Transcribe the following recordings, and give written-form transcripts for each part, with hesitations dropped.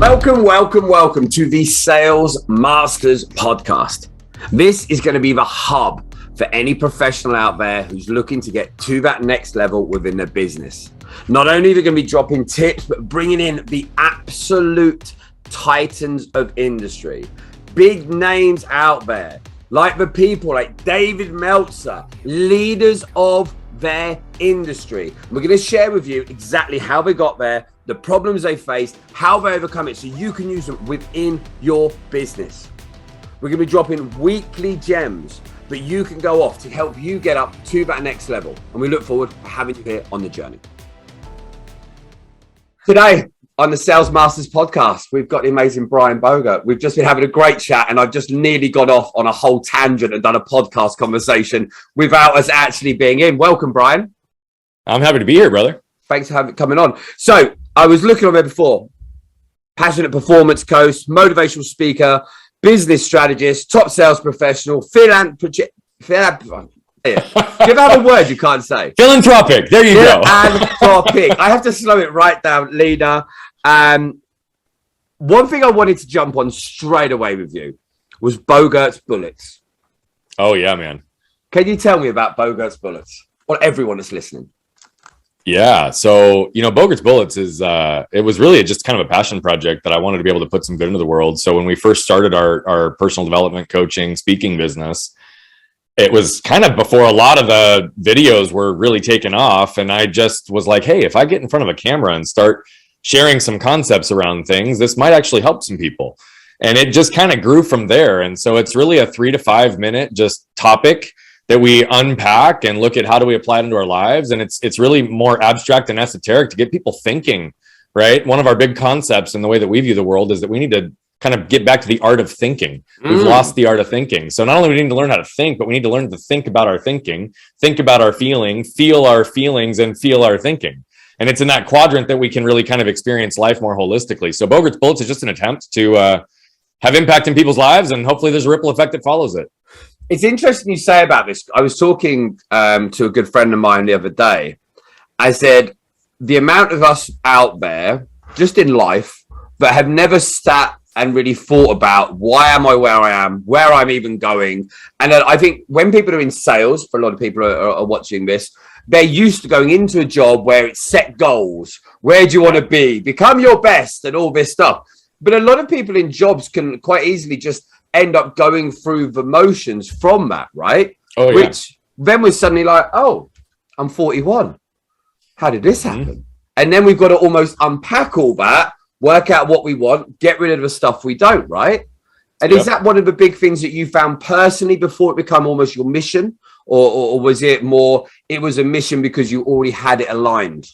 Welcome to the Sales Masters podcast. This is going to be the hub for any professional out there who's looking to get to that next level within their business. Not only are they going to be dropping tips, but bringing in the absolute titans of industry, big names out there, like the people like David Meltzer, leaders of their industry. We're going to share with you exactly how they got there, the problems they faced, how they overcome it, so you can use them within your business. We're going to be dropping weekly gems that you can go off to help you get up to that next level. And we look forward to having you here on the journey. Today on the Sales Masters podcast, we've got the amazing Brian Bogert. We've just been having a great chat and I've just nearly got off on a whole tangent and done a podcast conversation without us actually being in. Welcome, Brian. I'm happy to be here, brother. Thanks for coming on. So I was looking on there before. Passionate performance coach, motivational speaker, business strategist, top sales professional, philanthropic. Do you have a word you can't say? Philanthropic. There you go. Philanthropic. I have to slow it right down, leader. One thing I wanted to jump on straight away with you was Bogert's bullets. Oh, yeah, man. Can you tell me about Bogert's bullets? Well, everyone that's listening. Yeah. So, Bogert's Bullets is, it was really just kind of a passion project that I wanted to be able to put some good into the world. So when we first started our personal development coaching, speaking business, it was kind of before a lot of the videos were really taken off. And I just was like, hey, if I get in front of a camera and start sharing some concepts around things, this might actually help some people. And it just kind of grew from there. And so it's really a 3 to 5 minute just topic that we unpack and look at how do we apply it into our lives. And it's really more abstract and esoteric to get people thinking, right? One of our big concepts in the way that we view the world is that we need to kind of get back to the art of thinking. We've lost the art of thinking. So not only do we need to learn how to think, but we need to learn to think about our thinking, think about our feeling, feel our feelings, and feel our thinking. And it's in that quadrant that we can really kind of experience life more holistically. So Bogert's Bullets is just an attempt to have impact in people's lives, and hopefully there's a ripple effect that follows it. It's interesting you say about this. I was talking to a good friend of mine the other day. I said, the amount of us out there, just in life, that have never sat and really thought about why am I where I am, where I'm even going. And I think when people are in sales, for a lot of people are watching this, they're used to going into a job where it's set goals. Where do you want to be? Become your best and all this stuff. But a lot of people in jobs can quite easily just end up going through the motions from that, right? Oh, yeah. Which then we're suddenly like, oh, I'm 41. How did this happen? And then we've got to almost unpack all that, work out what we want, get rid of the stuff we don't, right? And is that one of the big things that you found personally before it became almost your mission? Or was it more, it was a mission because you already had it aligned?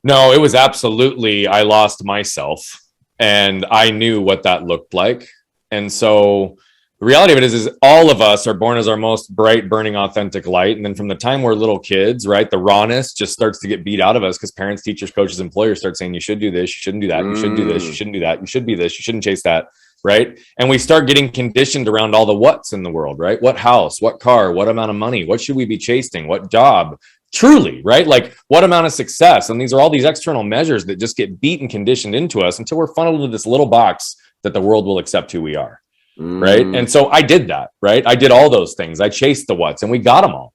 No, it was absolutely, I lost myself and I knew what that looked like. And so the reality of it is all of us are born as our most bright, burning, authentic light. And then from the time we're little kids, right, the rawness just starts to get beat out of us because parents, teachers, coaches, employers start saying, you should do this, you shouldn't do that, you should do this, you shouldn't do that, you should be this, you shouldn't chase that, right? And we start getting conditioned around all the what's in the world, right? What house, what car, what amount of money, what should we be chasing, what job? Truly, right? Like what amount of success? And these are all these external measures that just get beat and conditioned into us until we're funneled into this little box that the world will accept who we are, right? And so I did that, right? I did all those things. I chased the what's, and we got them all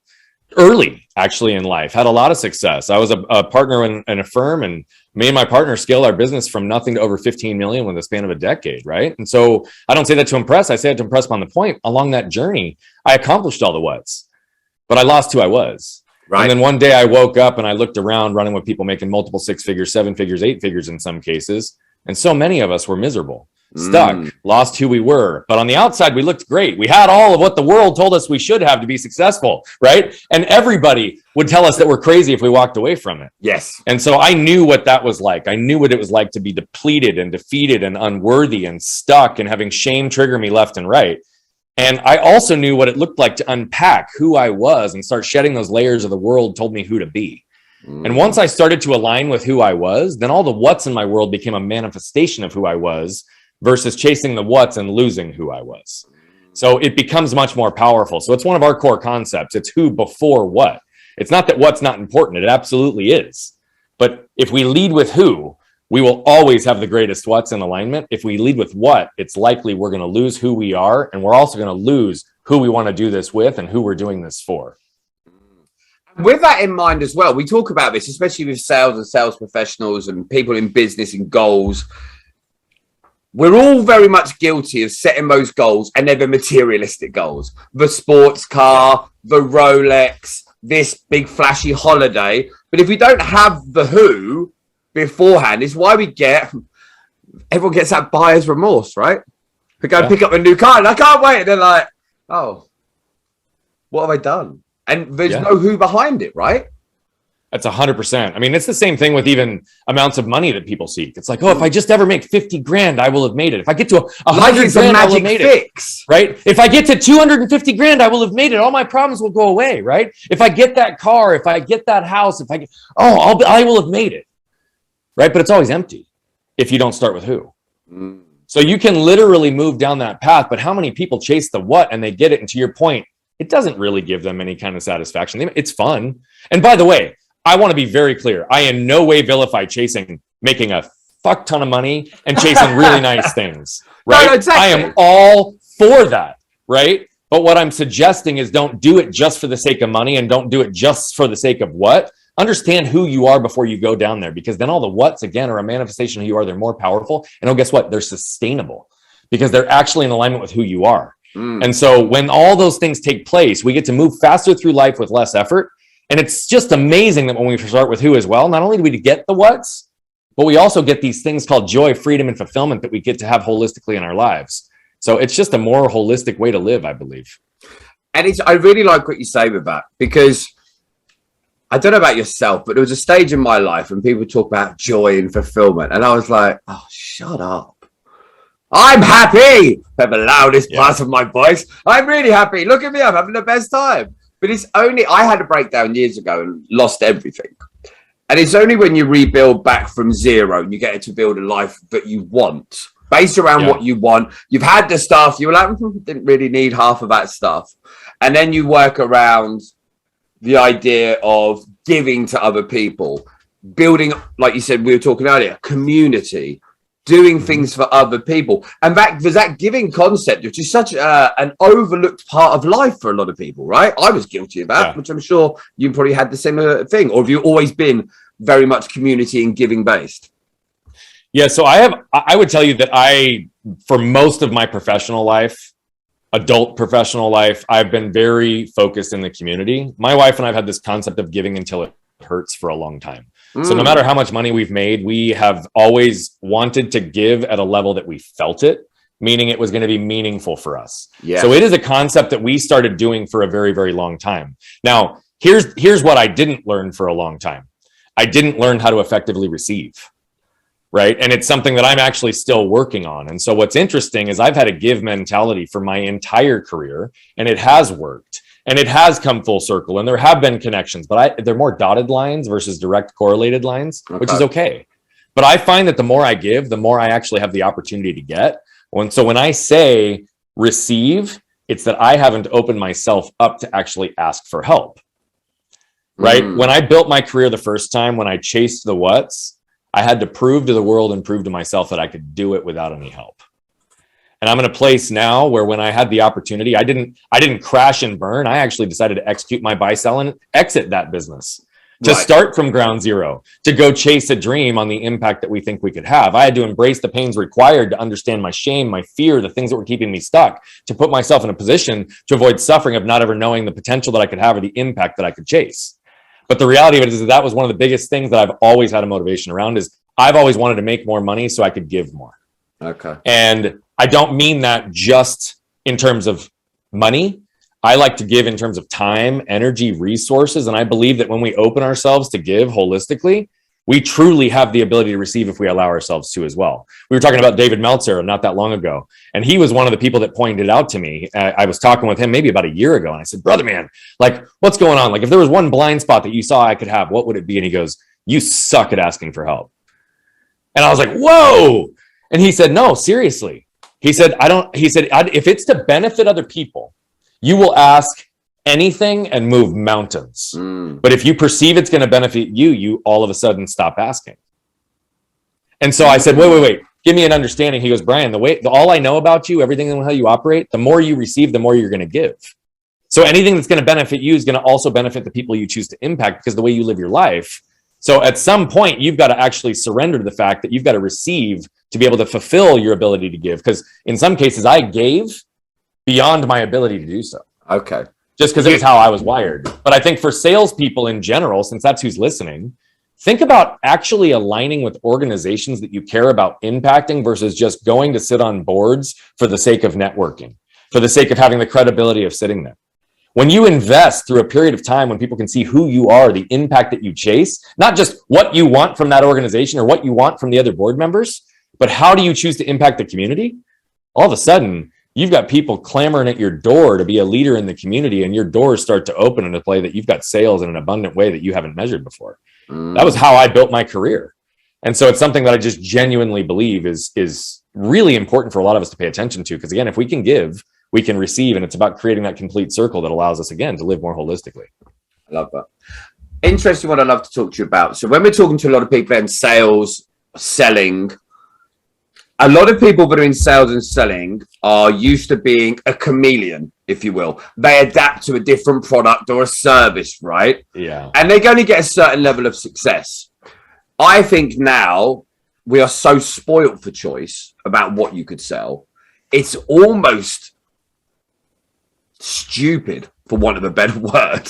early, actually, in life. Had a lot of success. I was a partner in a firm, and me and my partner scaled our business from nothing to over 15 million within the span of a decade, right? And so I don't say that to impress. I say it to impress upon the point. Along that journey, I accomplished all the what's, but I lost who I was. Right. And then one day I woke up and I looked around running with people making multiple 6 figures, 7 figures, 8 figures in some cases. And so many of us were miserable, stuck, lost who we were. But on the outside, we looked great. We had all of what the world told us we should have to be successful, right? And everybody would tell us that we're crazy if we walked away from it. Yes. And so I knew what that was like. I knew what it was like to be depleted and defeated and unworthy and stuck and having shame trigger me left and right. And I also knew what it looked like to unpack who I was and start shedding those layers of the world told me who to be. And once I started to align with who I was, then all the what's in my world became a manifestation of who I was versus chasing the what's and losing who I was. So it becomes much more powerful. So it's one of our core concepts. It's who before what. It's not that what's not important. It absolutely is. But if we lead with who, we will always have the greatest what's in alignment. If we lead with what, it's likely we're going to lose who we are, and we're also going to lose who we want to do this with and who we're doing this for. With that in mind as well, we talk about this, especially with sales and sales professionals and people in business and goals. We're all very much guilty of setting those goals, and they're the materialistic goals. The sports car, the Rolex, this big flashy holiday. But if we don't have the who beforehand, it's why everyone gets that buyer's remorse, right? We go and pick up a new car and I can't wait. And they're like, oh, what have I done? And there's no who behind it, right? That's 100%. I mean, it's the same thing with even amounts of money that people seek. It's like, oh, if I just ever make 50 grand, I will have made it. If I get to 100 grand, I will have made it. Right? If I get to 250 grand, I will have made it. All my problems will go away, right? If I get that car, if I get that house, I will have made it. Right? But it's always empty if you don't start with who. So you can literally move down that path, but how many people chase the what and they get it? And to your point, it doesn't really give them any kind of satisfaction. It's fun. And by the way, I want to be very clear. I in no way vilify making a fuck ton of money and chasing really nice things, right? No, exactly. I am all for that, right? But what I'm suggesting is don't do it just for the sake of money, and don't do it just for the sake of what. Understand who you are before you go down there, because then all the what's, again, are a manifestation of who you are. They're more powerful. And guess what? They're sustainable because they're actually in alignment with who you are. And so when all those things take place, we get to move faster through life with less effort. And it's just amazing that when we start with who as well, not only do we get the what's, but we also get these things called joy, freedom, and fulfillment that we get to have holistically in our lives. So it's just a more holistic way to live, I believe. And I really like what you say with that, because I don't know about yourself, but there was a stage in my life when people talk about joy and fulfillment. And I was like, oh, shut up. I'm happy. Have the loudest part of my voice. I'm really happy. Look at me. I'm having the best time. But I had a breakdown years ago and lost everything. And it's only when you rebuild back from zero and you get to build a life that you want, based around what you want. You've had the stuff. You were like, didn't really need half of that stuff. And then you work around the idea of giving to other people, building, like you said, we were talking earlier, community, doing things for other people. And there's that giving concept, which is such an overlooked part of life for a lot of people, right? I was guilty of that, which I'm sure you probably had the same thing. Or have you always been very much community and giving based? Yeah, so I would tell you that for most of my professional life, adult professional life, I've been very focused in the community. My wife and I have had this concept of giving until it hurts for a long time. So no matter how much money we've made, we have always wanted to give at a level that we felt it, meaning it was going to be meaningful for us. Yeah. So it is a concept that we started doing for a very, very long time. Now, here's what I didn't learn for a long time. I didn't learn how to effectively receive, right? And it's something that I'm actually still working on. And so what's interesting is I've had a give mentality for my entire career, and it has worked. And it has come full circle, and there have been connections, but they're more dotted lines versus direct correlated lines, which is okay. But I find that the more I give, the more I actually have the opportunity to get. And so when I say receive, it's that I haven't opened myself up to actually ask for help, right? When I built my career the first time, when I chased the what's, I had to prove to the world and prove to myself that I could do it without any help. And I'm in a place now where when I had the opportunity, I didn't crash and burn. I actually decided to execute my buy, sell, and exit that business, to start from ground zero, to go chase a dream on the impact that we think we could have. I had to embrace the pains required to understand my shame, my fear, the things that were keeping me stuck, to put myself in a position to avoid suffering of not ever knowing the potential that I could have or the impact that I could chase. But the reality of it is that was one of the biggest things that I've always had a motivation around, is I've always wanted to make more money so I could give more. Okay. And I don't mean that just in terms of money. I like to give in terms of time, energy, resources. And I believe that when we open ourselves to give holistically, we truly have the ability to receive if we allow ourselves to as well. We were talking about David Meltzer not that long ago, and he was one of the people that pointed it out to me. I was talking with him maybe about a year ago, and I said, brother, man, like, what's going on? Like, if there was one blind spot that you saw I could have, what would it be? And he goes, you suck at asking for help. And I was like, whoa. And he said, no, seriously. He said, if it's to benefit other people, you will ask anything and move mountains. But if you perceive it's going to benefit you, you all of a sudden stop asking. And so I said, wait, give me an understanding. He goes, Brian, all I know about you, everything and how you operate, the more you receive, the more you're going to give. So anything that's going to benefit you is going to also benefit the people you choose to impact, because the way you live your life. So at some point, you've got to actually surrender to the fact that you've got to receive to be able to fulfill your ability to give. Because in some cases, I gave beyond my ability to do so. Okay. Just because it was how I was wired. But I think for salespeople in general, since that's who's listening, think about actually aligning with organizations that you care about impacting versus just going to sit on boards for the sake of networking, for the sake of having the credibility of sitting there. When you invest through a period of time when people can see who you are, the impact that you chase, not just what you want from that organization or what you want from the other board members, but how do you choose to impact the community? All of a sudden, you've got people clamoring at your door to be a leader in the community, and your doors start to open in a way that you've got sales in an abundant way that you haven't measured before. That was how I built my career. And so it's something that I just genuinely believe is really important for a lot of us to pay attention to. Because again, if we can give, we can receive, and it's about creating that complete circle that allows us, again, to live more holistically. I love that. Interesting what I'd love to talk to you about. So when we're talking to a lot of people in sales, selling, a lot of people that are in sales and selling are used to being a chameleon, if you will. They adapt to a different product or a service, right? Yeah. And they're going to get a certain level of success. I think now we are so spoiled for choice about what you could sell. It's almost stupid, for want of a better word,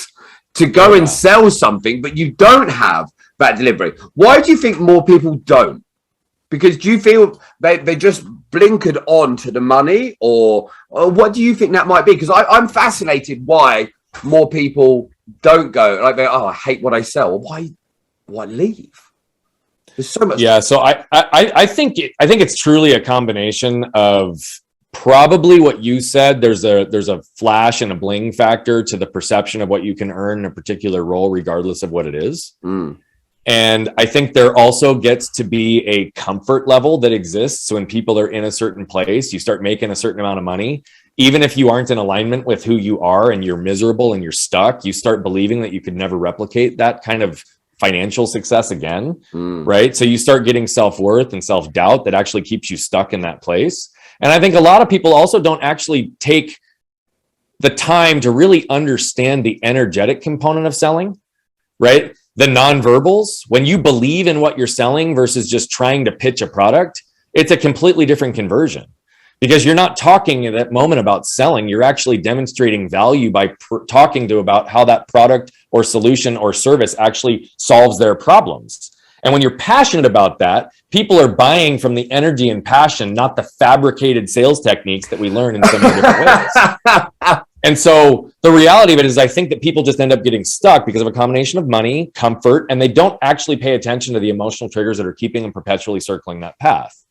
to go and sell something, but you don't have that delivery. Why do you think more people don't? Because do you feel they just blinkered on to the money, or what do you think that might be? Because I'm fascinated why more people don't go. Like, I hate what I sell. Why leave? There's so much. Yeah, so I think it's truly a combination of probably what you said. There's a flash and a bling factor to the perception of what you can earn in a particular role, regardless of what it is. And I think there also gets to be a comfort level that exists. So when people are in a certain place, you start making a certain amount of money. Even if you aren't in alignment with who you are and you're miserable and you're stuck, you start believing that you could never replicate that kind of financial success again, right? So you start getting self-worth and self-doubt that actually keeps you stuck in that place. And I think a lot of people also don't actually take the time to really understand the energetic component of selling, right? The nonverbals. When you believe in what you're selling versus just trying to pitch a product, it's a completely different conversion, because you're not talking in that moment about selling. You're actually demonstrating value by talking about how that product or solution or service actually solves their problems. And when you're passionate about that, people are buying from the energy and passion, not the fabricated sales techniques that we learn in so many different ways. And so the reality of it is, I think that people just end up getting stuck because of a combination of money, comfort, and they don't actually pay attention to the emotional triggers that are keeping them perpetually circling that path.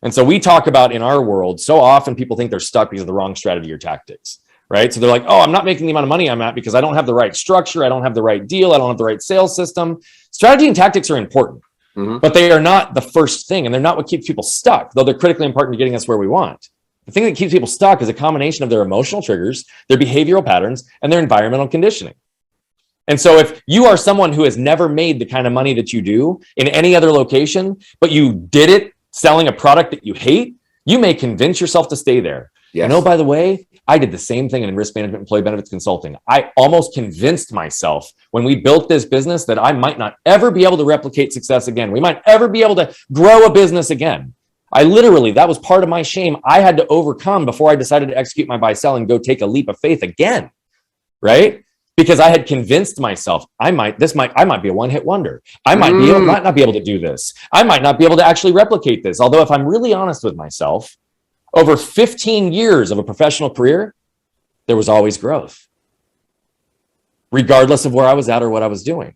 And so we talk about, in our world, so often people think they're stuck because of the wrong strategy or tactics, right? So they're like, oh, I'm not making the amount of money I'm at because I don't have the right structure. I don't have the right deal. I don't have the right sales system. Strategy and tactics are important, but they are not the first thing. And they're not what keeps people stuck, though they're critically important to getting us where we want. The thing that keeps people stuck is a combination of their emotional triggers, their behavioral patterns, and their environmental conditioning. And so if you are someone who has never made the kind of money that you do in any other location, but you did it selling a product that you hate, you may convince yourself to stay there. Yes. And oh, by the way, I did the same thing in risk management, employee benefits consulting. I almost convinced myself when we built this business that I might not ever be able to replicate success again. We might ever be able to grow a business again. That was part of my shame I had to overcome before I decided to execute my buy, sell, and go take a leap of faith again, right? Because I had convinced myself I might be a one-hit wonder. I might not be able to do this. I might not be able to actually replicate this. Although if I'm really honest with myself, over 15 years of a professional career, there was always growth, regardless of where I was at or what I was doing.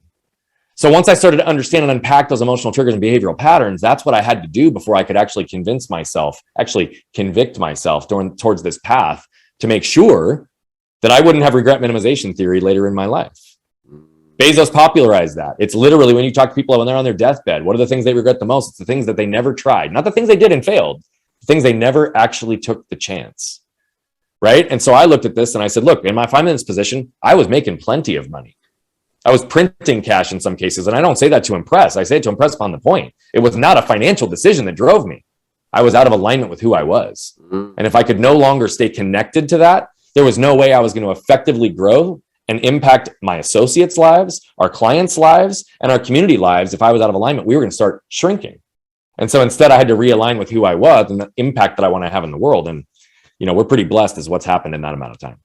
So once I started to understand and unpack those emotional triggers and behavioral patterns, that's what I had to do before I could actually convinct myself towards this path to make sure that I wouldn't have regret minimization theory later in my life. Bezos popularized that. It's literally when you talk to people when they're on their deathbed, what are the things they regret the most? It's the things that they never tried, not the things they did and failed, the things they never actually took the chance, right? And so I looked at this and I said, look, if I'm in this position, I was making plenty of money. I was printing cash in some cases. And I don't say that to impress. I say it to impress upon the point. It was not a financial decision that drove me. I was out of alignment with who I was. And if I could no longer stay connected to that, there was no way I was going to effectively grow and impact my associates' lives, our clients' lives, and our community lives. If I was out of alignment, we were going to start shrinking. And so instead, I had to realign with who I was and the impact that I want to have in the world. And, we're pretty blessed as what's happened in that amount of time.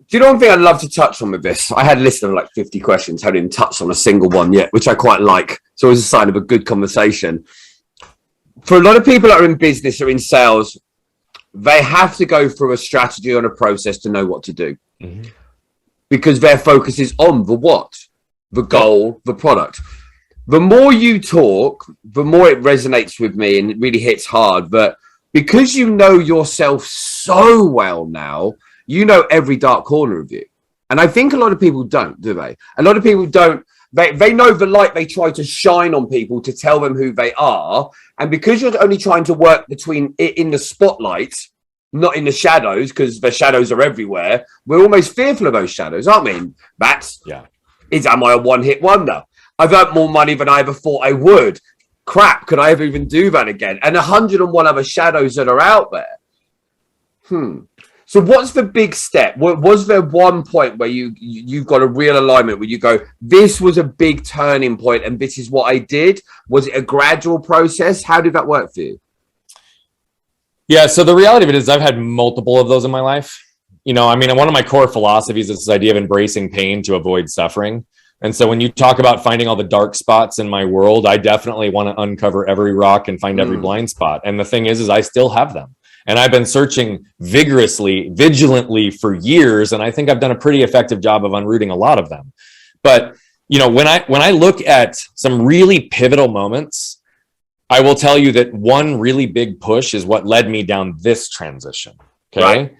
Do you know one thing I'd love to touch on with this? I had a list of like 50 questions, haven't even touched on a single one yet, which I quite like. It's always a sign of a good conversation. For a lot of people that are in business or in sales, they have to go through a strategy and a process to know what to do. Because their focus is on the what, the goal, the product. The more you talk, the more it resonates with me and it really hits hard. But because you know yourself so well now, you know every dark corner of you. And I think a lot of people don't, do they? A lot of people don't. They know the light they try to shine on people to tell them who they are. And because you're only trying to work between it in the spotlight, not in the shadows, because the shadows are everywhere, we're almost fearful of those shadows, aren't we? Am I a one-hit wonder? I've earned more money than I ever thought I would. Crap, could I ever even do that again? And 101 other shadows that are out there. So what's the big step? Was there one point where you got a real alignment where you go, this was a big turning point and this is what I did? Was it a gradual process? How did that work for you? Yeah, so the reality of it is I've had multiple of those in my life. One of my core philosophies is this idea of embracing pain to avoid suffering. And so when you talk about finding all the dark spots in my world, I definitely want to uncover every rock and find every blind spot. And the thing is I still have them. And I've been searching vigilantly for years. And I think I've done a pretty effective job of unrooting a lot of them. But, when I look at some really pivotal moments, I will tell you that one really big push is what led me down this transition. Okay. Right.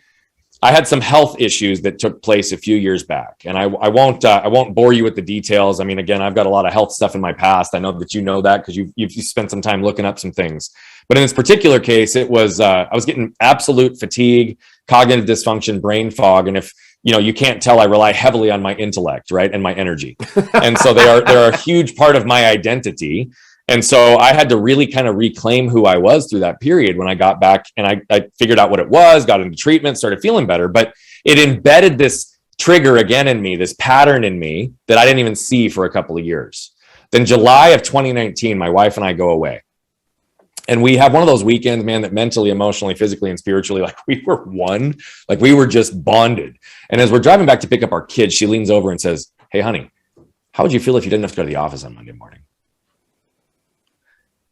I had some health issues that took place a few years back, and I won't bore you with the details. I mean, again, I've got a lot of health stuff in my past. I know that you know that because you've spent some time looking up some things. But in this particular case, it was I was getting absolute fatigue, cognitive dysfunction, brain fog, and if you can't tell, I rely heavily on my intellect, right, and my energy, and so they're a huge part of my identity. And so I had to really kind of reclaim who I was through that period when I got back and I figured out what it was, got into treatment, started feeling better, but it embedded this trigger again in me, this pattern in me that I didn't even see for a couple of years. Then July of 2019, my wife and I go away. And we have one of those weekends, man, that mentally, emotionally, physically, and spiritually, like we were one, like we were just bonded. And as we're driving back to pick up our kids, she leans over and says, "Hey, honey, how would you feel if you didn't have to go to the office on Monday morning?"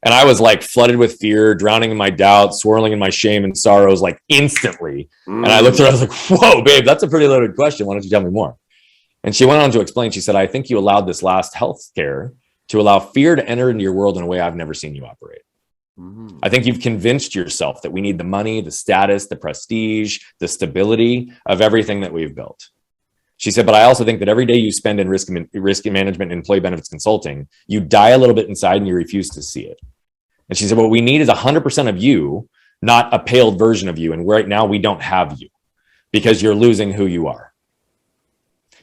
And I was like flooded with fear, drowning in my doubts, swirling in my shame and sorrows, like instantly. And I looked at her, I was like, "Whoa, babe, that's a pretty loaded question. Why don't you tell me more?" And she went on to explain. She said, "I think you allowed this last health scare to allow fear to enter into your world in a way I've never seen you operate. I think you've convinced yourself that we need the money, the status, the prestige, the stability of everything that we've built." She said, "But I also think that every day you spend in risk management and employee benefits consulting, you die a little bit inside and you refuse to see it." And she said, "What we need is 100% of you, not a paled version of you. And right now we don't have you because you're losing who you are."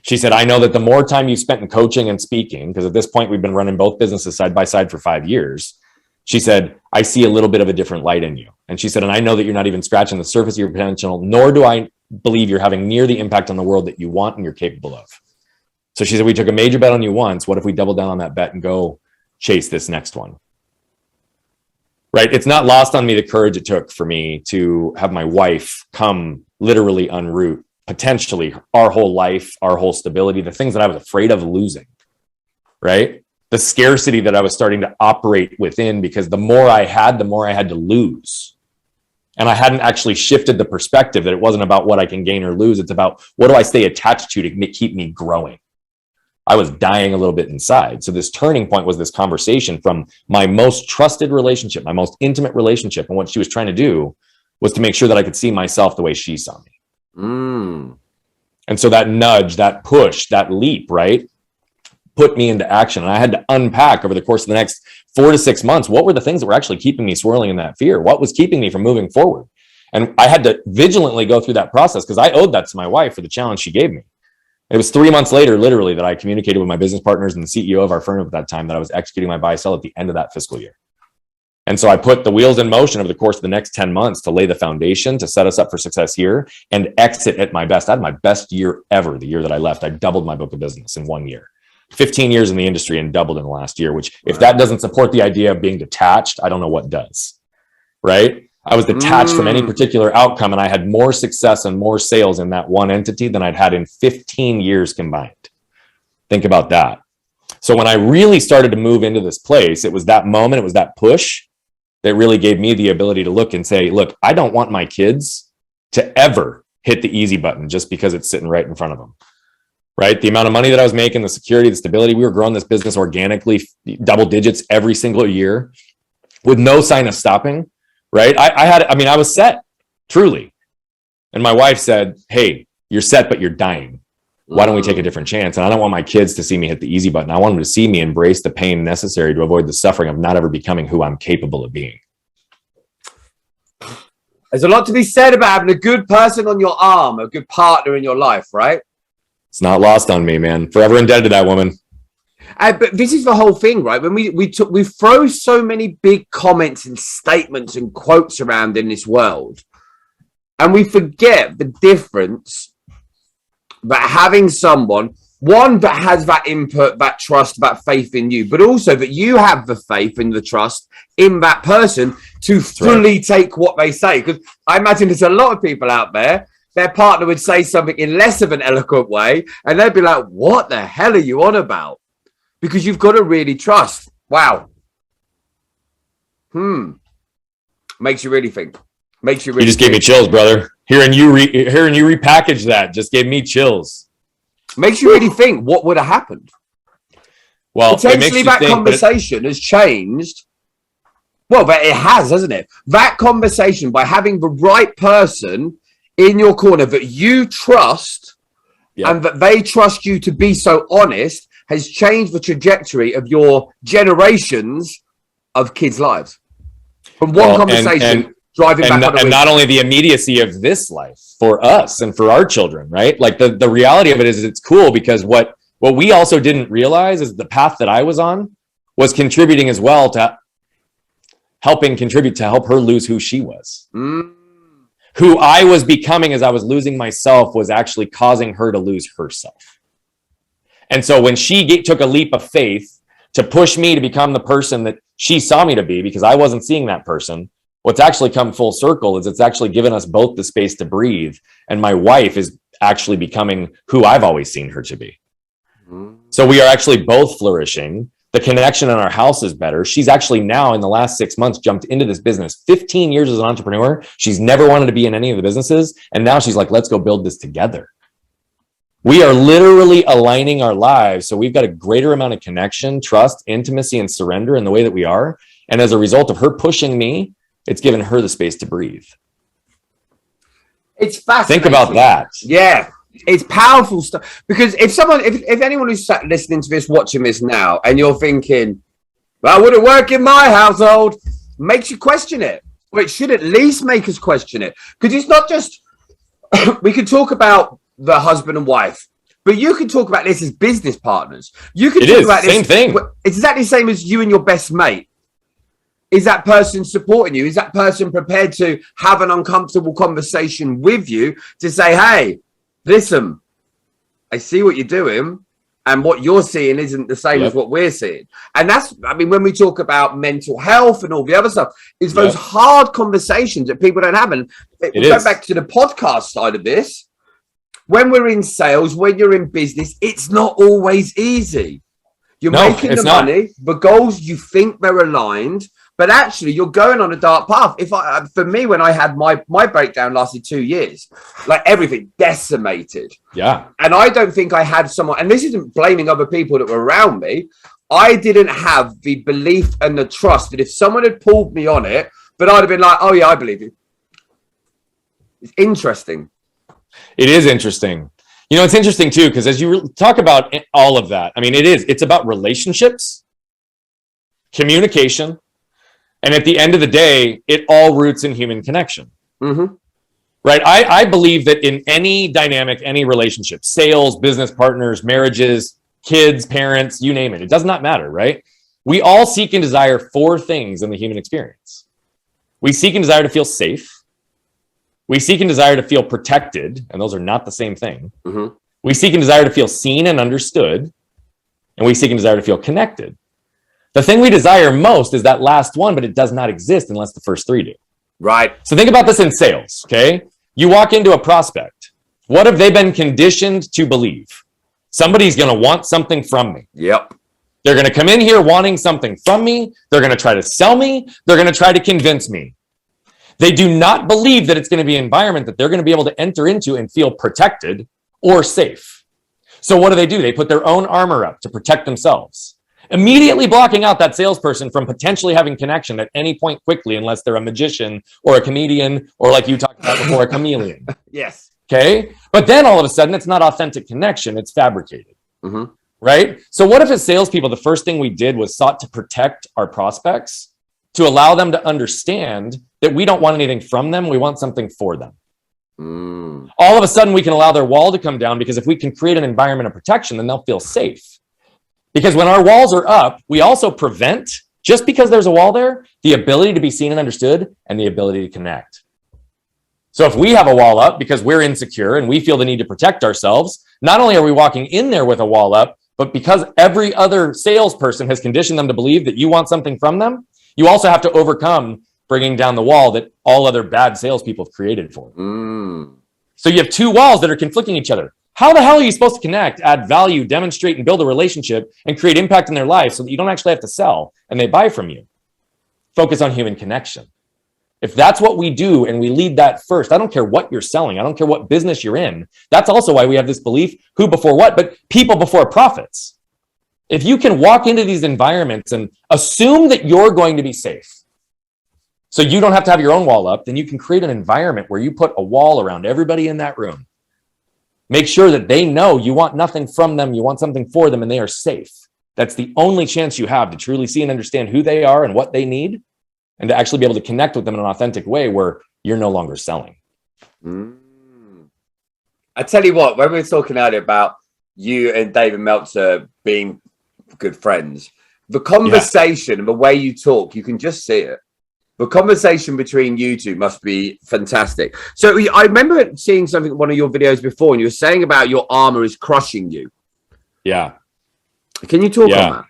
She said, "I know that the more time you've spent in coaching and speaking, because at this point we've been running both businesses side by side for 5 years." She said, "I see a little bit of a different light in you." And she said, "And I know that you're not even scratching the surface of your potential, nor do I believe you're having near the impact on the world that you want and you're capable of." So she said, "We took a major bet on you once. What if we double down on that bet and go chase this next one?" Right? It's not lost on me the courage it took for me to have my wife come literally unroot potentially our whole life, our whole stability, the things that I was afraid of losing, right? The scarcity that I was starting to operate within, because the more I had, the more I had to lose. And I hadn't actually shifted the perspective that it wasn't about what I can gain or lose. It's about what do I stay attached to keep me growing. I was dying a little bit inside. So this turning point was this conversation from my most trusted relationship, my most intimate relationship. And what she was trying to do was to make sure that I could see myself the way she saw me. And so that nudge, that push, that leap, right, put me into action. And I had to unpack over the course of the next 4 to 6 months, what were the things that were actually keeping me swirling in that fear? What was keeping me from moving forward? And I had to vigilantly go through that process because I owed that to my wife for the challenge she gave me. It was 3 months later, literally, that I communicated with my business partners and the CEO of our firm at that time that I was executing my buy sell at the end of that fiscal year. And so I put the wheels in motion over the course of the next 10 months to lay the foundation to set us up for success here and exit at my best. I had my best year ever. The year that I left, I doubled my book of business in 1 year. 15 years in the industry and doubled in the last year, which if that doesn't support the idea of being detached, I don't know what does, right? I was detached from any particular outcome, and I had more success and more sales in that one entity than I'd had in 15 years combined. Think about that. So when I really started to move into this place, it was that moment, it was that push that really gave me the ability to look and say, look, I don't want my kids to ever hit the easy button just because it's sitting right in front of them, right? The amount of money that I was making, the security, the stability, we were growing this business organically, double digits every single year with no sign of stopping, right? I was set, truly. And my wife said, hey, you're set, but you're dying. Why don't we take a different chance? And I don't want my kids to see me hit the easy button. I want them to see me embrace the pain necessary to avoid the suffering of not ever becoming who I'm capable of being. There's a lot to be said about having a good person on your arm, a good partner in your life, right? It's not lost on me, man. Forever indebted to that woman. But this is the whole thing, right? When we throw so many big comments and statements and quotes around in this world, and we forget the difference that having someone, one, that has that input, that trust, that faith in you, but also that you have the faith and the trust in that person to fully take what they say. Because I imagine there's a lot of people out there, their partner would say something in less of an eloquent way, and they'd be like, what the hell are you on about? Because you've got to really trust. Wow. Makes you really think. Makes you really. You just gave me chills, brother. Hearing you repackage that just gave me chills. Makes you really think what would have happened. Well, potentially that conversation has changed. Well, but it has, hasn't it? That conversation, by having the right person in your corner that you trust and that they trust you to be so honest, has changed the trajectory of your generations of kids' lives. From one conversation. Driving back on and not only the immediacy of this life for us and for our children, right? Like the reality of it is it's cool because what we also didn't realize is the path that I was on was contributing as well to helping contribute to help her lose who she was. Who I was becoming as I was losing myself was actually causing her to lose herself. And so when she took a leap of faith to push me to become the person that she saw me to be, because I wasn't seeing that person, what's actually come full circle is it's actually given us both the space to breathe. And my wife is actually becoming who I've always seen her to be. So we are actually both flourishing. The connection in our house is better. She's actually now in the last 6 months jumped into this business. 15 years as an entrepreneur. She's never wanted to be in any of the businesses. And now she's like, let's go build this together. We are literally aligning our lives. So we've got a greater amount of connection, trust, intimacy, and surrender in the way that we are. And as a result of her pushing me, it's given her the space to breathe. It's fascinating. Think about that. Yeah, it's powerful stuff. Because if anyone who's sat listening to this, watching this now, and you're thinking, well, would it work in my household? Makes you question it. Or it should at least make us question it. Because it's not just, we can talk about the husband and wife, but you can talk about this as business partners. You can talk about this. Same thing. It's exactly the same as you and your best mate. Is that person supporting you? Is that person prepared to have an uncomfortable conversation with you to say, hey, listen, I see what you're doing and what you're seeing isn't the same as what we're seeing. And when we talk about mental health and all the other stuff, it's those hard conversations that people don't have. And going back to the podcast side of this, when we're in sales, when you're in business, it's not always easy. You're making the money, the goals, you think they're aligned, but actually you're going on a dark path. For me, when I had my breakdown lasted 2 years, like everything decimated. Yeah. And I don't think I had someone, and this isn't blaming other people that were around me. I didn't have the belief and the trust that if someone had pulled me on it, but I'd have been like, oh yeah, I believe you. It's interesting. It is interesting. You know, it's interesting too, because as you talk about all of that, I mean, it's about relationships, communication, and at the end of the day, it all roots in human connection. right? I believe that in any dynamic, any relationship, sales, business partners, marriages, kids, parents, you name it, it does not matter, right? We all seek and desire four things in the human experience. We seek and desire to feel safe. We seek and desire to feel protected, and those are not the same thing. Mm-hmm. We seek and desire to feel seen and understood, and we seek and desire to feel connected. The thing we desire most is that last one, but it does not exist unless the first three do. Right. So think about this in sales, okay? You walk into a prospect. What have they been conditioned to believe? Somebody's going to want something from me. Yep. They're going to come in here wanting something from me. They're going to try to sell me. They're going to try to convince me. They do not believe that it's going to be an environment that they're going to be able to enter into and feel protected or safe. So what do? They put their own armor up to protect themselves, immediately blocking out that salesperson from potentially having connection at any point quickly, unless they're a magician or a comedian, or like you talked about before, a chameleon. Yes. Okay. But then all of a sudden it's not authentic connection. It's fabricated. Mm-hmm. Right? So what if as salespeople, the first thing we did was sought to protect our prospects, to allow them to understand that we don't want anything from them. We want something for them. All of a sudden we can allow their wall to come down, because if we can create an environment of protection, then they'll feel safe. Because when our walls are up, we also prevent, just because there's a wall there, the ability to be seen and understood and the ability to connect. So if we have a wall up because we're insecure and we feel the need to protect ourselves, not only are we walking in there with a wall up, but because every other salesperson has conditioned them to believe that you want something from them, you also have to overcome bringing down the wall that all other bad salespeople have created for them. So you have two walls that are conflicting each other. How the hell are you supposed to connect, add value, demonstrate, and build a relationship and create impact in their life so that you don't actually have to sell and they buy from you? Focus on human connection. If that's what we do and we lead that first, I don't care what you're selling. I don't care what business you're in. That's also why we have this belief, who before what, but people before profits. If you can walk into these environments and assume that you're going to be safe, so you don't have to have your own wall up, then you can create an environment where you put a wall around everybody in that room. Make sure that they know you want nothing from them, you want something for them, and they are safe. That's the only chance you have to truly see and understand who they are and what they need, and to actually be able to connect with them in an authentic way where you're no longer selling. I tell you what, when we were talking earlier about you and David Meltzer being good friends, the conversation and the way you talk, you can just see it. The conversation between you two must be fantastic. So I remember seeing something in one of your videos before, and you were saying about your armor is crushing you. Yeah. Can you talk on that?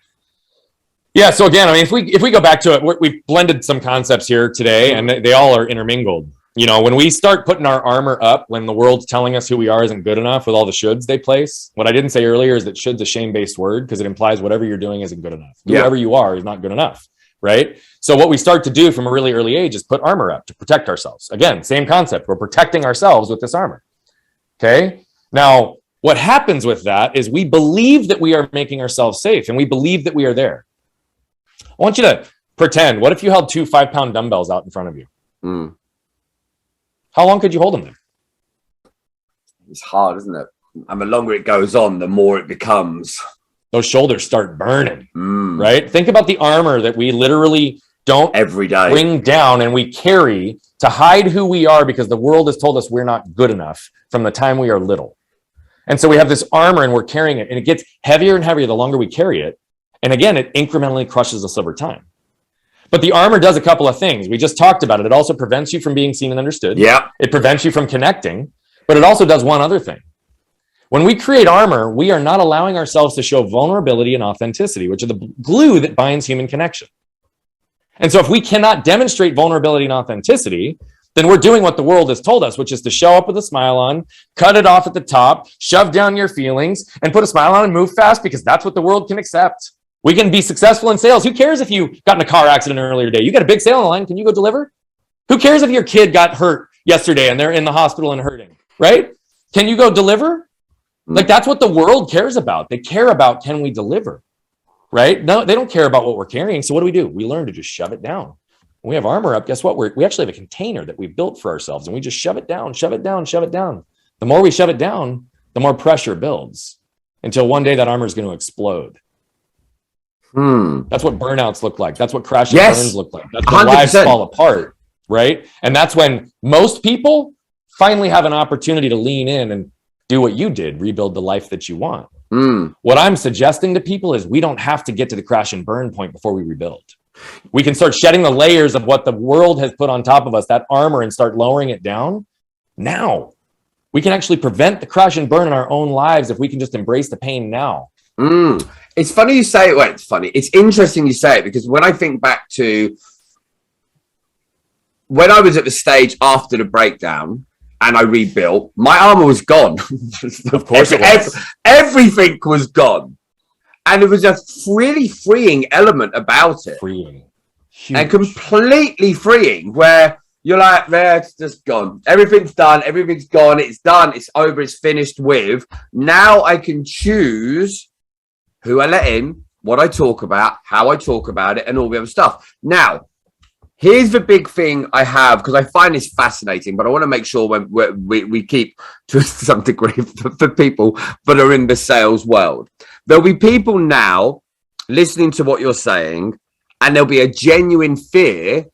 Yeah. So again, I mean, if we go back to it, we've blended some concepts here today, and they all are intermingled. You know, when we start putting our armor up, when the world's telling us who we are isn't good enough with all the shoulds they place. What I didn't say earlier is that should's a shame-based word, because it implies whatever you're doing isn't good enough. Whoever you are is not good enough. Right? So what we start to do from a really early age is put armor up to protect ourselves. Again, same concept. We're protecting ourselves with this armor. Okay. Now, what happens with that is we believe that we are making ourselves safe, and we believe that we are there. I want you to pretend, what if you held 2 5-pound dumbbells out in front of you? How long could you hold them there? It's hard, isn't it? And the longer it goes on, the more it becomes. Those shoulders start burning, right? Think about the armor that we literally don't every day bring down and we carry to hide who we are, because the world has told us we're not good enough from the time we are little. And so we have this armor and we're carrying it, and it gets heavier and heavier the longer we carry it. And again, it incrementally crushes us over time. But the armor does a couple of things. We just talked about it. It also prevents you from being seen and understood. Yeah. It prevents you from connecting, but it also does one other thing. When we create armor, we are not allowing ourselves to show vulnerability and authenticity, which are the glue that binds human connection. And so if we cannot demonstrate vulnerability and authenticity, then we're doing what the world has told us, which is to show up with a smile on, cut it off at the top, shove down your feelings, and put a smile on and move fast, because that's what the world can accept. We can be successful in sales. Who cares if you got in a car accident earlier today? You got a big sale on the line. Can you go deliver? Who cares if your kid got hurt yesterday and they're in the hospital and hurting, right? Can you go deliver? Like, that's what the world cares about. They care about, can we deliver, right? No, they don't care about what we're carrying. So what do? We learn to just shove it down. When we have armor up, guess what? We actually have a container that we've built for ourselves, and we just shove it down, shove it down, shove it down. The more we shove it down, the more pressure builds, until one day that armor is going to explode. That's what burnouts look like. That's what crash and burns look like. That's when 100%. Lives fall apart, right? And that's when most people finally have an opportunity to lean in and do what you did, rebuild the life that you want. What I'm suggesting to people is we don't have to get to the crash and burn point before we rebuild. We can start shedding the layers of what the world has put on top of us, that armor, and start lowering it down. Now we can actually prevent the crash and burn in our own lives if we can just embrace the pain now. It's funny you say it. Well, it's funny. It's interesting you say it, because when I think back to when I was at the stage after the breakdown and I rebuilt, my armor was gone. Of course it was. Everything was gone. And it was a really freeing element about it. Freeing. Huge. And completely freeing, where you're like, there, it's just gone. Everything's done. Everything's gone. It's done. It's over. It's finished with. Now I can choose who I let in, what I talk about, how I talk about it, and all the other stuff. Now, here's the big thing I have, because I find this fascinating, but I want to make sure when we keep to some degree for people that are in the sales world. There'll be people now listening to what you're saying, and there'll be a genuine fear,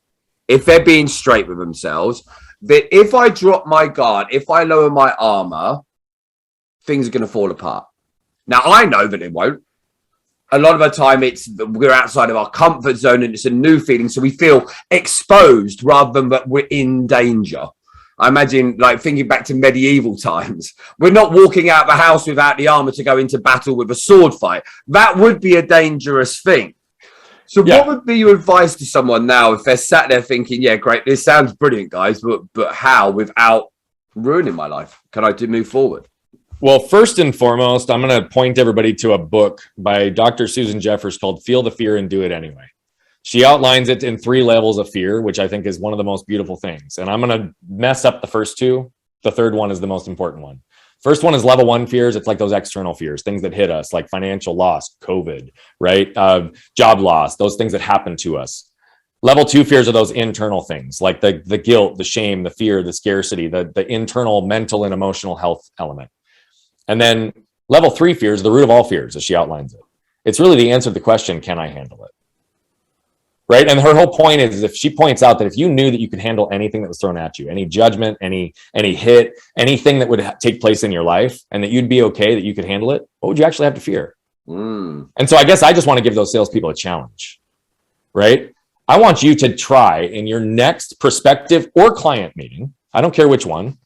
if they're being straight with themselves, that if I drop my guard, if I lower my armor, things are going to fall apart. Now, I know that it won't. A lot of the time we're outside of our comfort zone and it's a new feeling. So we feel exposed rather than that we're in danger. I imagine, like, thinking back to medieval times, we're not walking out the house without the armor to go into battle with a sword fight. That would be a dangerous thing. So what would be your advice to someone now if they're sat there thinking, yeah, great, this sounds brilliant, guys, but how, without ruining my life, can I move forward? Well, first and foremost, I'm going to point everybody to a book by Dr. Susan Jeffers called Feel the Fear and Do It Anyway. She outlines it in 3 levels of fear, which I think is one of the most beautiful things. And I'm going to mess up the first 2. The third one is the most important one. First one is level 1 fears. It's like those external fears, things that hit us, like financial loss, COVID, right? Job loss, those things that happen to us. Level 2 fears are those internal things, like the guilt, the shame, the fear, the scarcity, the internal mental and emotional health element. And then level 3 fears, the root of all fears, as she outlines it. It's really the answer to the question, can I handle it? Right? And her whole point is, if she points out that if you knew that you could handle anything that was thrown at you, any judgment, any hit, anything that would take place in your life, and that you'd be okay, that you could handle it, what would you actually have to fear? And so I guess I just want to give those salespeople a challenge, right? I want you to try in your next prospective or client meeting, I don't care which one,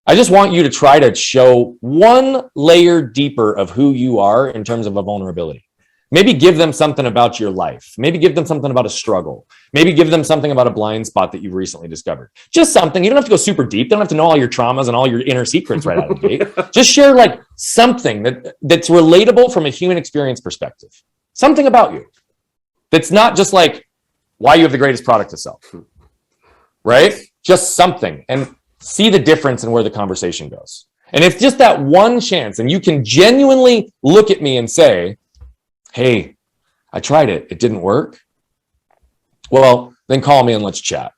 I just want you to try to show one layer deeper of who you are in terms of a vulnerability. Maybe give them something about your life. Maybe give them something about a struggle. Maybe give them something about a blind spot that you've recently discovered. Just something. You don't have to go super deep. You don't have to know all your traumas and all your inner secrets right out of the gate. Just share like something that's relatable from a human experience perspective. Something about you that's not just like why you have the greatest product to sell, right? Just something. And see the difference in where the conversation goes. And if just that one chance, and you can genuinely look at me and say, hey, I tried it, it didn't work. Well, then call me and let's chat.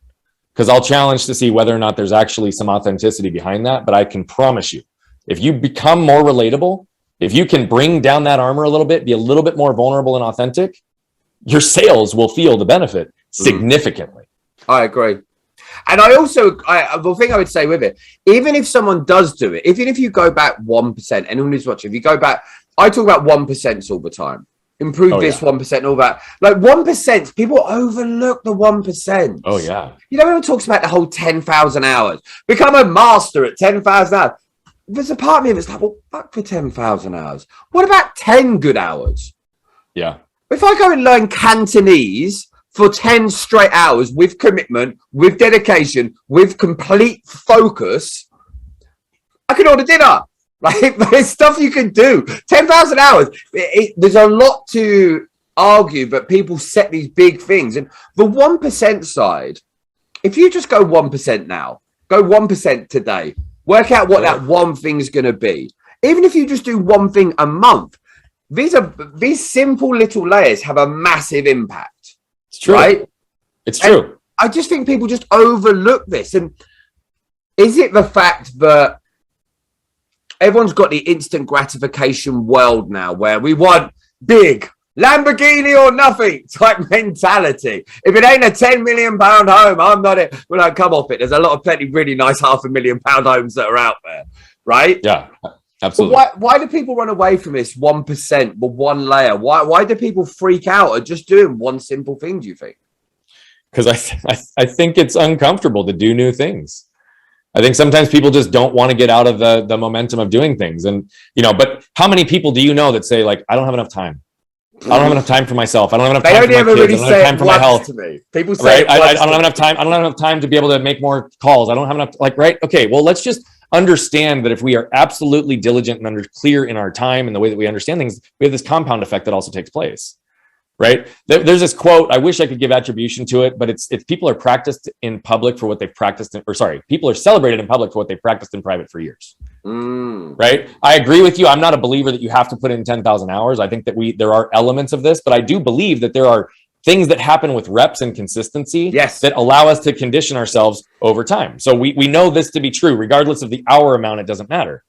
Because I'll challenge to see whether or not there's actually some authenticity behind that. But I can promise you, if you become more relatable, if you can bring down that armor a little bit, be a little bit more vulnerable and authentic, your sales will feel the benefit significantly. I agree. And I also, the thing I would say with it, even if someone does do it, even if you go back 1%, anyone who's watching, if you go back, I talk about 1% all the time. Improve this 1% and all that. Like 1%, people overlook the 1%. Oh, yeah. You know, everyone talks about the whole 10,000 hours. Become a master at 10,000 hours. There's a part of me that's like, well, fuck for 10,000 hours. What about 10 good hours? Yeah. If I go and learn Cantonese for 10 straight hours with commitment, with dedication, with complete focus, I can order dinner. Like, there's stuff you can do. 10,000 hours. There's a lot to argue, but people set these big things. And the 1% side, if you just go 1% now, go 1% today, work out what that one thing is going to be. Even if you just do one thing a month, these simple little layers have a massive impact. It's true. Right? It's true. And I just think people just overlook this. And is it the fact that everyone's got the instant gratification world now where we want big, Lamborghini or nothing type mentality. If it ain't a £10 million home, I'm not it. Well, no, come off it. There's a lot of plenty really nice £500,000 homes that are out there, right? Yeah, absolutely. Why do people run away from this 1%, but one layer? Why do people freak out at just doing one simple thing, do you think? Because I think it's uncomfortable to do new things. I think sometimes people just don't want to get out of the momentum of doing things. And, but how many people do you know that say, like, I don't have enough time? I don't have enough time for myself. I don't have enough time for my kids. Really, I don't have time for my health. To me. People say, right? I don't have enough time. I don't have enough time to be able to make more calls. I don't have enough, right? Okay, well, let's just understand that if we are absolutely diligent and clear in our time and the way that we understand things, we have this compound effect that also takes place, right? There's this quote, I wish I could give attribution to it, but it's people are practiced in public for what they've practiced, people are celebrated in public for what they've practiced in private for years. Right? I agree with you. I'm not a believer that you have to put in 10,000 hours. I think that there are elements of this, but I do believe that there are things that happen with reps and consistency that allow us to condition ourselves over time. So we know this to be true, regardless of the hour amount, it doesn't matter.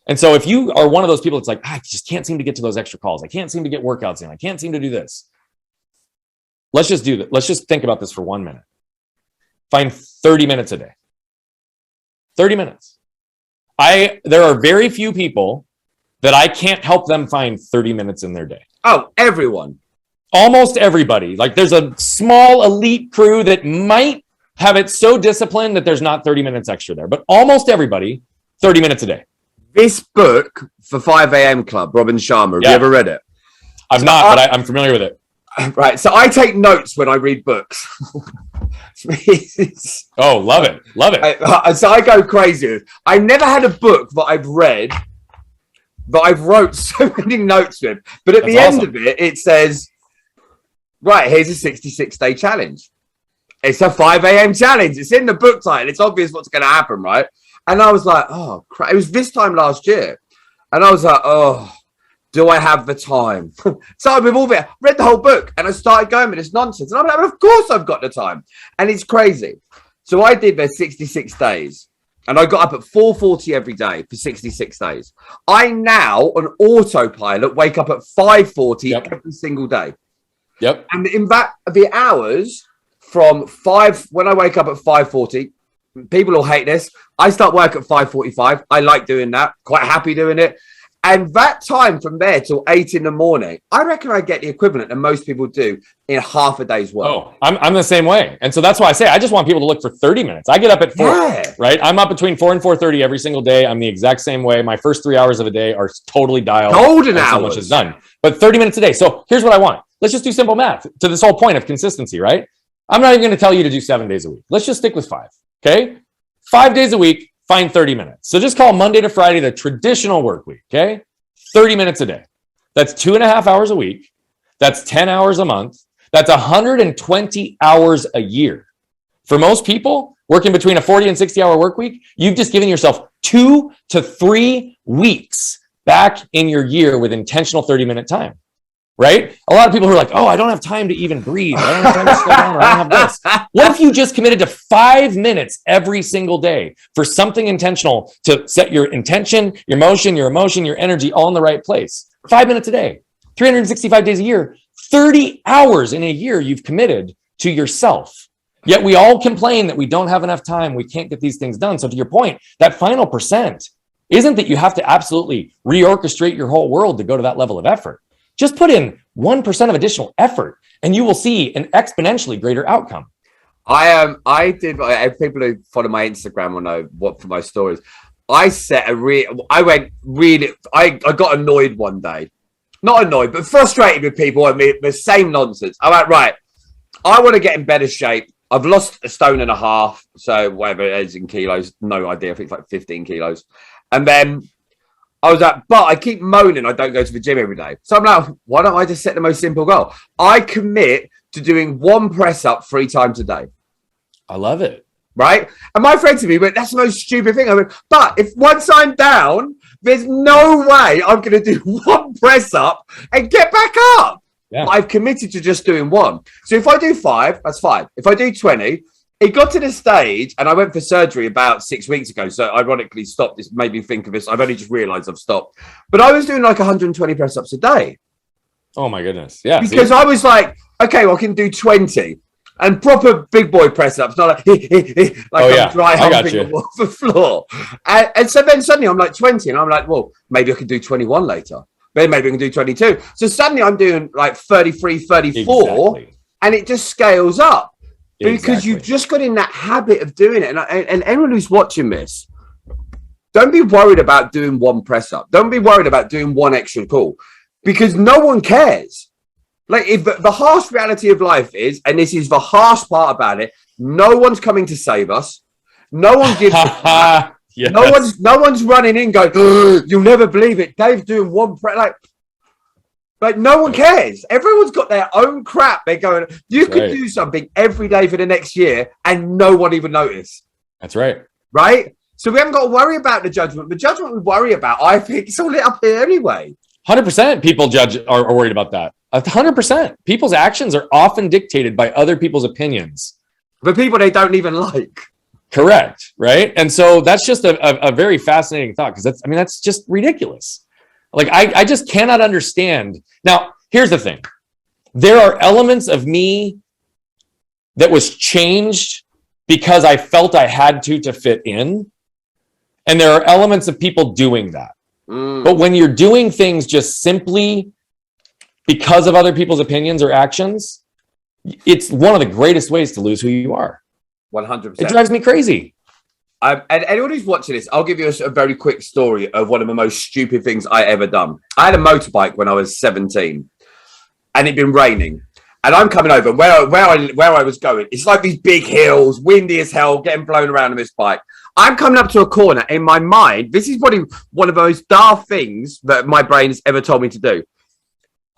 And so if you are one of those people that's like, I just can't seem to get to those extra calls. I can't seem to get workouts in. I can't seem to do this. Let's just do that. Let's just think about this for 1 minute. Find 30 minutes a day. 30 minutes. There are very few people that I can't help them find 30 minutes in their day. Oh, everyone. Almost everybody. Like there's a small elite crew that might have it so disciplined that there's not 30 minutes extra there. But almost everybody, 30 minutes a day. This book for 5 a.m. Club, Robin Sharma, have you ever read it? I've not, but I'm familiar with it. Right. So I take notes when I read books. Oh, love it. Love it. So I go crazy. I never had a book that I've read, but I've wrote so many notes with. But at the end of it, it says, right, here's a 66-day challenge. It's a 5 a.m. challenge. It's in the book title. It's obvious what's going to happen, right? And I was like, oh, crap. It was this time last year. And I was like, oh, do I have the time? Started with all of it, read the whole book, and I started going with this nonsense. And I'm like, well, of course I've got the time. And it's crazy. So I did the 66 days, and I got up at 4:40 every day for 66 days. I now, on autopilot, wake up at 5:40 every single day. Yep. And in that, the hours from 5, when I wake up at 5:40, people will hate this. I start work at 5:45. I like doing that. Quite happy doing it. And that time from there till 8 in the morning, I reckon I get the equivalent that most people do in half a day's work. Oh, I'm the same way. And so that's why I say I just want people to look for 30 minutes. I get up at 4, right? I'm up between 4 and 4:30 every single day. I'm the exact same way. My first 3 hours of a day are totally dialed. Golden hours. So much is done. But 30 minutes a day. So here's what I want. Let's just do simple math to this whole point of consistency, right? I'm not even going to tell you to do 7 days a week. Let's just stick with 5. Okay. 5 days a week. Find 30 minutes. So just call Monday to Friday the traditional work week, okay? 30 minutes a day. That's 2.5 hours a week. That's 10 hours a month. That's 120 hours a year. For most people, working between a 40 and 60-hour work week, you've just given yourself 2 to 3 weeks back in your year with intentional 30-minute time. Right? A lot of people who are like, oh, I don't have time to even breathe. I don't have time to slow down. Or I don't have this. What if you just committed to 5 minutes every single day for something intentional to set your intention, your motion, your emotion, your energy all in the right place? 5 minutes a day, 365 days a year, 30 hours in a year you've committed to yourself. Yet we all complain that we don't have enough time. We can't get these things done. So to your point, that final percent isn't that you have to absolutely reorchestrate your whole world to go to that level of effort. Just put in 1% of additional effort and you will see an exponentially greater outcome. I did, people who follow my Instagram will know what for my stories. I got annoyed one day. Not annoyed, but frustrated with people and the same nonsense. I'm like, right, I want to get in better shape. I've lost 1.5 stone, so whatever it is in kilos, no idea. I think it's like 15 kilos. And then I was like, but I keep moaning I don't go to the gym every day. So I'm like, why don't I just set the most simple goal? I commit to doing 1 press up 3 times a day. I love it. Right? And my friend to me went, that's the most stupid thing. I went, but if once I'm down, there's no way I'm going to do 1 press up and get back up. Yeah. I've committed to just doing 1. So if I do 5, that's 5. If I do 20, it got to the stage, and I went for surgery about 6 weeks ago. So ironically stopped. This made me think of this. I've only just realized I've stopped. But I was doing like 120 press ups a day. Oh my goodness. Yeah. Because I was like, okay, well, I can do 20. And proper big boy press ups, not like, I'm dry humping the floor. And so then suddenly I'm like 20, and I'm like, well, maybe I could do 21 later. Then maybe I can do 22. So suddenly I'm doing like 33, 34, exactly. And it just scales up because you've just got in that habit of doing it. And anyone who's watching this, don't be worried about doing one press up. Don't be worried about doing one extra call, because no one cares. Like, if the harsh reality of life is, and this is the harsh part about it, no one's coming to save us. No one gives. Yes. No one's running in going, you'll never believe it, Dave's doing one like no one cares. Everyone's got their own crap. They're going, you could do something every day for the next year and no one even notice. That's right. Right? So we haven't got to worry about the judgment. The judgment we worry about, I think, it's all lit up here anyway. 100% people are worried about that. 100%. People's actions are often dictated by other people's opinions. The people they don't even like. Correct. Right. And so that's just a very fascinating thought, because that's just ridiculous. Like, I just cannot understand. Now, here's the thing. There are elements of me that was changed because I felt I had to fit in. And there are elements of people doing that. But when you're doing things just simply because of other people's opinions or actions, it's one of the greatest ways to lose who you are. 100%. It drives me crazy. And anyone who's watching this, I'll give you a very quick story of one of the most stupid things I ever done. I had a motorbike when I was 17, and it'd been raining. And I'm coming over where I was going. It's like these big hills, windy as hell, getting blown around on this bike. I'm coming up to a corner. In my mind, this is probably one of the most daft things that my brain has ever told me to do.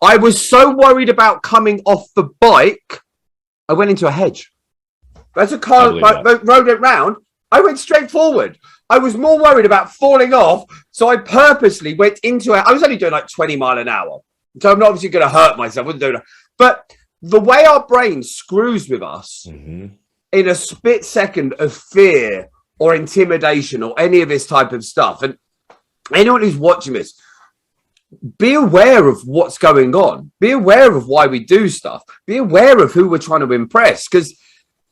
I was so worried about coming off the bike, I went into a hedge. That's a car rode it round. I went straight forward. I was more worried about falling off, so I purposely went into it. I was only doing like 20 miles an hour, so I'm not obviously going to hurt myself. I wasn't doing that. But the way our brain screws with us in a split second of fear or intimidation or any of this type of stuff, and anyone who's watching this, be aware of what's going on. Be aware of why we do stuff. Be aware of who we're trying to impress, because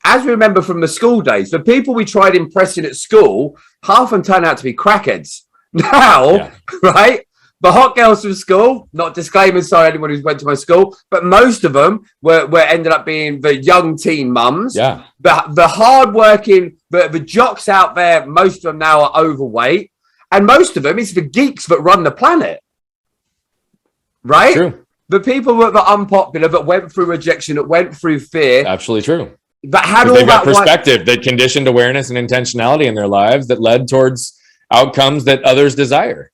as we remember from the school days, the people we tried impressing at school, half of them turned out to be crackheads. Now, right? The hot girls from school, not disclaiming, sorry, anyone who's went to my school, but most of them were ended up being the young teen mums. Yeah. The hardworking, the jocks out there, most of them now are overweight. And most of them is the geeks that run the planet. Right? True. The people that were unpopular, that went through rejection, that went through fear. Absolutely true. But had all they've that got perspective, that conditioned awareness and intentionality in their lives that led towards outcomes that others desire.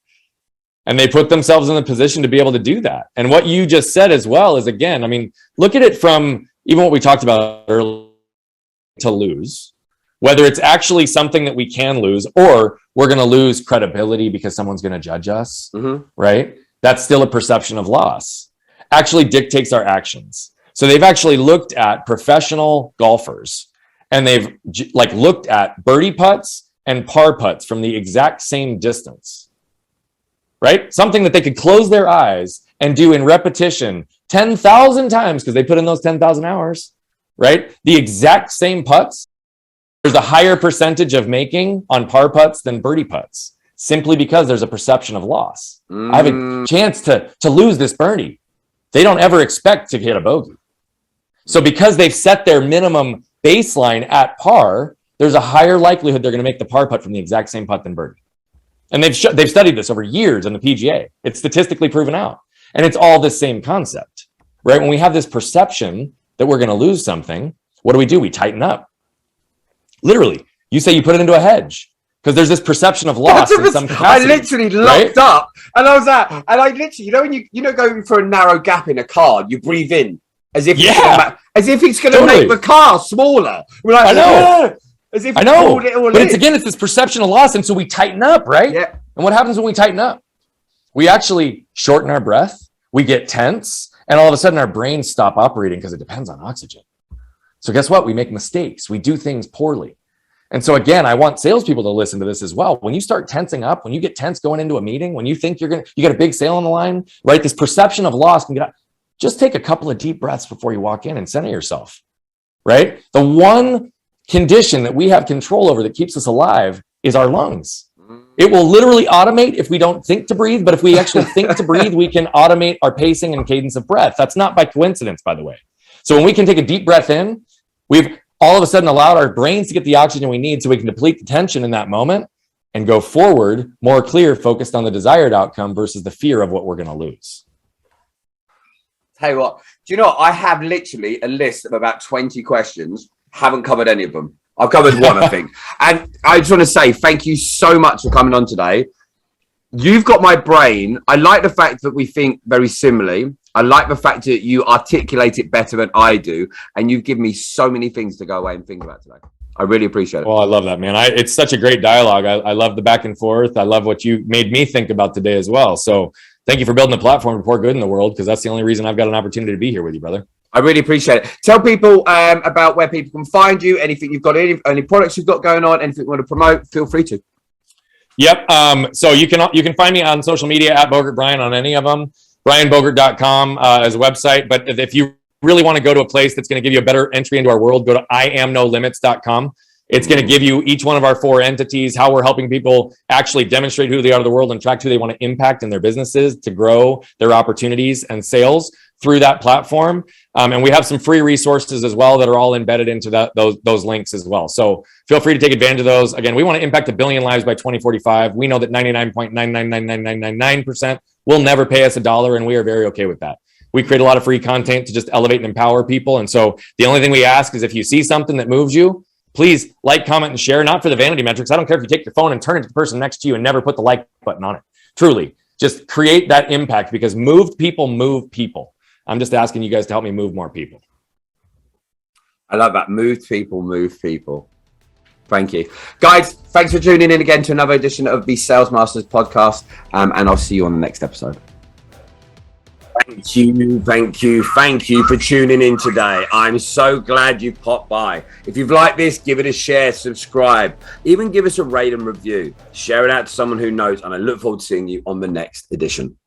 And they put themselves in the position to be able to do that. And what you just said as well is, again, I mean, look at it from even what we talked about earlier, to lose, whether it's actually something that we can lose, or we're going to lose credibility because someone's going to judge us, right? That's still a perception of loss. Actually dictates our actions. So they've actually looked at professional golfers, and they've looked at birdie putts and par putts from the exact same distance, right? Something that they could close their eyes and do in repetition 10,000 times, because they put in those 10,000 hours, right? The exact same putts. There's a higher percentage of making on par putts than birdie putts, simply because there's a perception of loss. I have a chance to lose this birdie. They don't ever expect to hit a bogey. So because they've set their minimum baseline at par, there's a higher likelihood they're going to make the par putt from the exact same putt than birdie. And they've studied this over years in the PGA. It's statistically proven out. And it's all the same concept, right? When we have this perception that we're going to lose something, what do? We tighten up. Literally, you say you put it into a hedge because there's this perception of loss in some capacity. I literally locked up, and I was like, and I literally, when you going for a narrow gap in a car, you breathe in as if it's going to make the car smaller. We're like, I know. As if I know, it all but it's this perception of loss, and so we tighten up, right? Yeah. And what happens when we tighten up? We actually shorten our breath, we get tense, and all of a sudden our brains stop operating because it depends on oxygen. So guess what? We make mistakes. We do things poorly. And so again, I want salespeople to listen to this as well. When you start tensing up, when you get tense going into a meeting, when you think you got a big sale on the line, right? This perception of loss can get just take a couple of deep breaths before you walk in and center yourself, right? The one condition that we have control over that keeps us alive is our lungs. It will literally automate if we don't think to breathe, but if we actually think to breathe, we can automate our pacing and cadence of breath. That's not by coincidence, by the way. So when we can take a deep breath in, we've all of a sudden allowed our brains to get the oxygen we need so we can deplete the tension in that moment and go forward more clear, focused on the desired outcome versus the fear of what we're going to lose. Tell you what, do you know, I have literally a list of about 20 questions, haven't covered any of them. I've covered one, I think. And I just want to say thank you so much for coming on today. You've got my brain. I like the fact that we think very similarly. I like the fact that you articulate it better than I do. And you've given me so many things to go away and think about today. I really appreciate it. Well, I love that, man. It's such a great dialogue. I love the back and forth. I love what you made me think about today as well. So thank you for building a platform to pour good in the world, because that's the only reason I've got an opportunity to be here with you, brother. I really appreciate it. Tell people about where people can find you, anything you've got, any products you've got going on, anything you want to promote, feel free to. Yep. So you can find me on social media at Bogert Brian on any of them. BrianBogert.com as a website. But if you really want to go to a place that's going to give you a better entry into our world, go to IamNoLimits.com. It's going to give you each one of our 4 entities, how we're helping people actually demonstrate who they are to the world and track who they want to impact in their businesses to grow their opportunities and sales through that platform. And we have some free resources as well that are all embedded into those links as well. So feel free to take advantage of those. Again, we want to impact 1 billion lives by 2045. We know that 99.99999% will never pay us $1, and we are very okay with that. We create a lot of free content to just elevate and empower people. And so the only thing we ask is if you see something that moves you, please like, comment, and share, not for the vanity metrics. I don't care if you take your phone and turn it to the person next to you and never put the like button on it. Truly, just create that impact, because moved people move people. I'm just asking you guys to help me move more people. I love that. Moved people move people. Thank you. Guys, thanks for tuning in again to another edition of the Sales Masters podcast. And I'll see you on the next episode. Thank you for tuning in today. I'm so glad you popped by. If you've liked this, give it a share, subscribe, even give us a rate and review. Share it out to someone who knows, and I look forward to seeing you on the next edition.